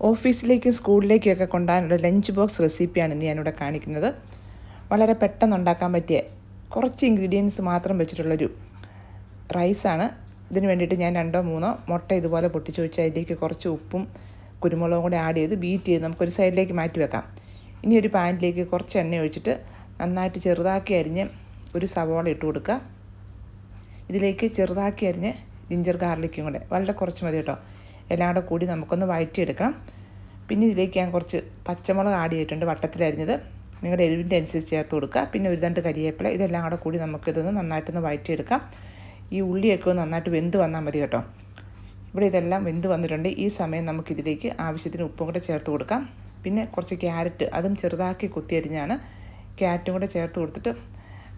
ഓഫീസിലേക്കും സ്കൂളിലേക്കൊക്കെ കൊണ്ടുപോകാനുള്ള lunch box റെസിപ്പിയാണ് ഇന്ന് ഞാനിവിടെ കാണിക്കുന്നത്. വളരെ പെട്ടെന്ന് ഉണ്ടാക്കാൻ പറ്റിയ കുറച്ച് ഇൻഗ്രീഡിയൻസ് മാത്രം വെച്ചിട്ടുള്ളൊരു റൈസാണ്. ഇതിന് വേണ്ടിയിട്ട് ഞാൻ 2-3 മുട്ട ഇതുപോലെ പൊട്ടിച്ച് വെച്ച് അതിലേക്ക് കുറച്ച് ഉപ്പും കുരുമുളകും കൂടി ആഡ് ചെയ്ത് ബീറ്റ് ചെയ്ത് നമുക്കൊരു സൈഡിലേക്ക് മാറ്റി വെക്കാം. ഇനി ഒരു പാനിലേക്ക് കുറച്ച് എണ്ണ ഒഴിച്ചിട്ട് നന്നായിട്ട് ചെറുതാക്കി അരിഞ്ഞ് ഒരു സവാള ഇട്ട് കൊടുക്കുക. ഇതിലേക്ക് ചെറുതാക്കി അരിഞ്ഞ് ജിഞ്ചർ ഗാർലിക്കും കൂടെ വളരെ കുറച്ച് മതി കേട്ടോ. എല്ലാം കൂടെ കൂടി നമുക്കൊന്ന് വഴറ്റിയെടുക്കണം. പിന്നെ ഇതിലേക്ക് ഞാൻ കുറച്ച് പച്ചമുളക് ആഡ് ചെയ്തിട്ടുണ്ട്, വട്ടത്തിലരിഞ്ഞത്. നിങ്ങളുടെ എരിവിൻ്റെ അനുസരിച്ച് ചേർത്ത് കൊടുക്കുക. പിന്നെ ഒരു 2 കരിവേപ്പില, ഇതെല്ലാം കൂടെ കൂടി നമുക്കിതൊന്ന് നന്നായിട്ടൊന്ന് വഴറ്റിയെടുക്കാം. ഈ ഉള്ളിയൊക്കെ നന്നായിട്ട് വെന്ത് വന്നാൽ മതി കേട്ടോ. ഇവിടെ ഇതെല്ലാം വെന്ത് വന്നിട്ടുണ്ട്. ഈ സമയം നമുക്കിതിലേക്ക് ആവശ്യത്തിന് ഉപ്പും കൂടെ ചേർത്ത് കൊടുക്കാം. പിന്നെ കുറച്ച് ക്യാരറ്റ്, അതും ചെറുതാക്കി കുത്തിയരിഞ്ഞാണ്. ക്യാരറ്റും കൂടെ ചേർത്ത് കൊടുത്തിട്ട്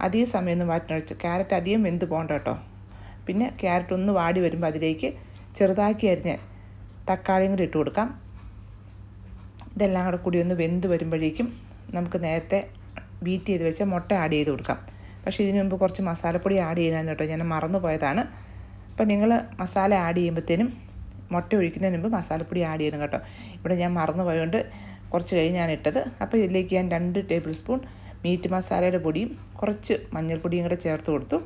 അധികം സമയം ഒന്ന് വാറ്റിനൊഴിച്ച്, ക്യാരറ്റ് അധികം വെന്ത് പോകണ്ട കേട്ടോ. പിന്നെ ക്യാരറ്റ് ഒന്ന് വാടി വരുമ്പോൾ അതിലേക്ക് ചെറുതാക്കി അരിഞ്ഞ് തക്കാളിയും കൂടി ഇട്ട് കൊടുക്കാം. ഇതെല്ലാം കൂടെ കൂടി ഒന്ന് വെന്ത് വരുമ്പോഴേക്കും നമുക്ക് നേരത്തെ ബീറ്റ് ചെയ്ത് വെച്ച മുട്ട ആഡ് ചെയ്ത് കൊടുക്കാം. പക്ഷേ ഇതിന് മുമ്പ് കുറച്ച് മസാലപ്പൊടി ആഡ് ചെയ്യാൻ കേട്ടോ, ഞാൻ മറന്നു പോയതാണ്. അപ്പോൾ നിങ്ങൾ മസാല ആഡ് ചെയ്യുമ്പോഴത്തേനും മുട്ട ഒഴിക്കുന്നതിന് മുമ്പ് മസാലപ്പൊടി ആഡ് ചെയ്യണം കേട്ടോ. ഇവിടെ ഞാൻ മറന്നു പോയതുകൊണ്ട് കുറച്ച് കഴിഞ്ഞാണ് ഇട്ടത്. അപ്പോൾ ഇതിലേക്ക് ഞാൻ 2 ടേബിൾ സ്പൂൺ മീറ്റ് മസാലയുടെ പൊടിയും കുറച്ച് മഞ്ഞൾപ്പൊടിയും കൂടെ ചേർത്ത് കൊടുത്തു.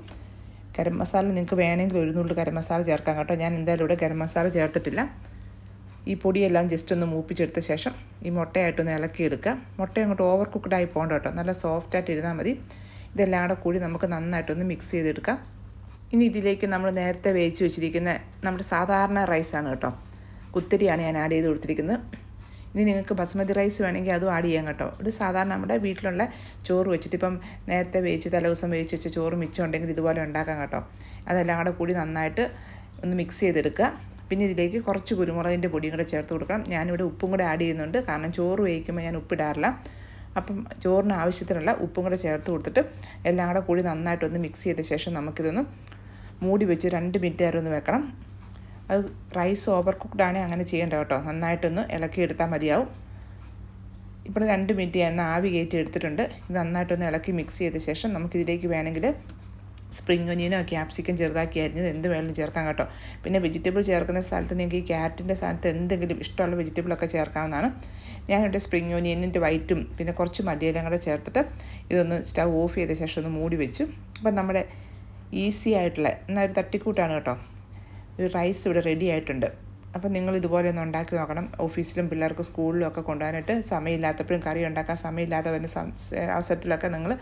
ഗരം മസാല നിങ്ങൾക്ക് വേണമെങ്കിൽ ഒരു നുള്ളു ഗരം മസാല ചേർക്കാം കേട്ടോ. ഞാൻ എന്തായാലും ഇവിടെ ഗരം മസാല ചേർത്തിട്ടില്ല. ഈ പൊടിയെല്ലാം ജസ്റ്റ് ഒന്ന് മൂപ്പിച്ചെടുത്ത ശേഷം ഈ മുട്ടയായിട്ടൊന്ന് ഇളക്കിയെടുക്കുക. മുട്ട അങ്ങോട്ട് ഓവർ കുക്ക്ഡായി പോകണ്ട കേട്ടോ, നല്ല സോഫ്റ്റായിട്ട് ഇരുന്നാൽ മതി. ഇതെല്ലാം കൂടെ കൂടി നമുക്ക് നന്നായിട്ടൊന്ന് മിക്സ് ചെയ്തെടുക്കാം. ഇനി ഇതിലേക്ക് നമ്മൾ നേരത്തെ വേവിച്ച് വെച്ചിരിക്കുന്ന നമ്മുടെ സാധാരണ റൈസാണ് കേട്ടോ, കുത്തരിയാണ് ഞാൻ ആഡ് ചെയ്ത് കൊടുത്തിരിക്കുന്നത്. ഇനി നിങ്ങൾക്ക് ബസ്മതി റൈസ് വേണമെങ്കിൽ അതും ആഡ് ചെയ്യാം കേട്ടോ. ഇത് സാധാരണ നമ്മുടെ വീട്ടിലുള്ള ചോറ് വെച്ചിട്ട്, ഇപ്പം നേരത്തെ വേവിച്ച് തലേദിവസം വേവിച്ച് വെച്ച ചോറ് മിച്ചം ഉണ്ടെങ്കിൽ ഇതുപോലെ ഉണ്ടാക്കാം കേട്ടോ. അതെല്ലാം കൂടെ കൂടി നന്നായിട്ട് ഒന്ന് മിക്സ് ചെയ്തെടുക്കുക. പിന്നെ ഇതിലേക്ക് കുറച്ച് കുരുമുളകിൻ്റെ പൊടിയും കൂടെ ചേർത്ത് കൊടുക്കണം. ഞാനിവിടെ ഉപ്പും കൂടെ ആഡ് ചെയ്യുന്നുണ്ട്, കാരണം ചോറ് വേവിക്കുമ്പോൾ ഞാൻ ഉപ്പിടാറില്ല. അപ്പം ചോറിന് ആവശ്യത്തിനുള്ള ഉപ്പും കൂടെ ചേർത്ത് കൊടുത്തിട്ട് എല്ലാം കൂടെ കൂടി നന്നായിട്ടൊന്ന് മിക്സ് ചെയ്ത ശേഷം നമുക്കിതൊന്ന് മൂടി വെച്ച് 2 മിനിറ്റ് നേരം ഒന്ന് വെക്കണം. അത് റൈസ് ഓവർ കുക്ക്ഡാണെങ്കിൽ അങ്ങനെ ചെയ്യേണ്ട കേട്ടോ, നന്നായിട്ടൊന്ന് ഇളക്കിയെടുത്താൽ മതിയാവും. ഇപ്പോൾ 2 മിനിറ്റ് ഞാൻ ആവി കയറ്റി എടുത്തിട്ടുണ്ട്. ഇത് നന്നായിട്ടൊന്ന് ഇളക്കി മിക്സ് ചെയ്ത ശേഷം നമുക്കിതിലേക്ക് വേണമെങ്കിൽ സ്പ്രിംഗ് ഒനിയനോ ക്യാപ്സിക്കം ചെറുതാക്കി അരിഞ്ഞത് എന്ത് വേണമെങ്കിലും ചേർക്കാം കേട്ടോ. പിന്നെ വെജിറ്റബിൾ ചേർക്കുന്ന സ്ഥലത്ത് നിങ്ങൾക്ക് ഈ ക്യാരറ്റിൻ്റെ സ്ഥാനത്ത് എന്തെങ്കിലും ഇഷ്ടമുള്ള വെജിറ്റബിളൊക്കെ ചേർക്കാവുന്നതാണ്. ഞാനിവിടെ സ്പ്രിംഗ് ഒനിയനിൻ്റെ വൈറ്റും പിന്നെ കുറച്ച് മല്ലിയിലയും കൂടെ ചേർത്തിട്ട് ഇതൊന്ന് സ്റ്റൗ ഓഫ് ചെയ്ത ശേഷം ഒന്ന് മൂടി വെച്ചു. അപ്പം നമ്മുടെ ഈസി ആയിട്ടുള്ള എന്നാൽ ഒരു തട്ടിക്കൂട്ടാണ് കേട്ടോ, ഒരു റൈസ് ഇവിടെ റെഡി ആയിട്ടുണ്ട്. അപ്പം നിങ്ങൾ ഇതുപോലെ ഒന്ന് ഉണ്ടാക്കി നോക്കണം. ഓഫീസിലും പിള്ളേർക്ക് സ്കൂളിലും ഒക്കെ കൊണ്ടുപോകാനായിട്ട് സമയമില്ലാത്തപ്പോഴും കറി ഉണ്ടാക്കാൻ സമയമില്ലാതെ വരുന്ന അവസരത്തിലൊക്കെ നിങ്ങൾ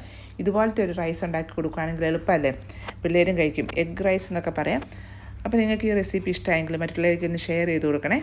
ഇതുപോലത്തെ ഒരു റൈസ് ഉണ്ടാക്കി കൊടുക്കുകയാണെങ്കിൽ എളുപ്പമല്ലേ, പിള്ളേരും കഴിക്കും. എഗ് റൈസ് എന്നൊക്കെ പറയാം. അപ്പോൾ നിങ്ങൾക്ക് ഈ റെസിപ്പി ഇഷ്ടമായെങ്കിൽ മറ്റുള്ളവർക്ക് ഒന്ന് ഷെയർ ചെയ്ത് കൊടുക്കണേ.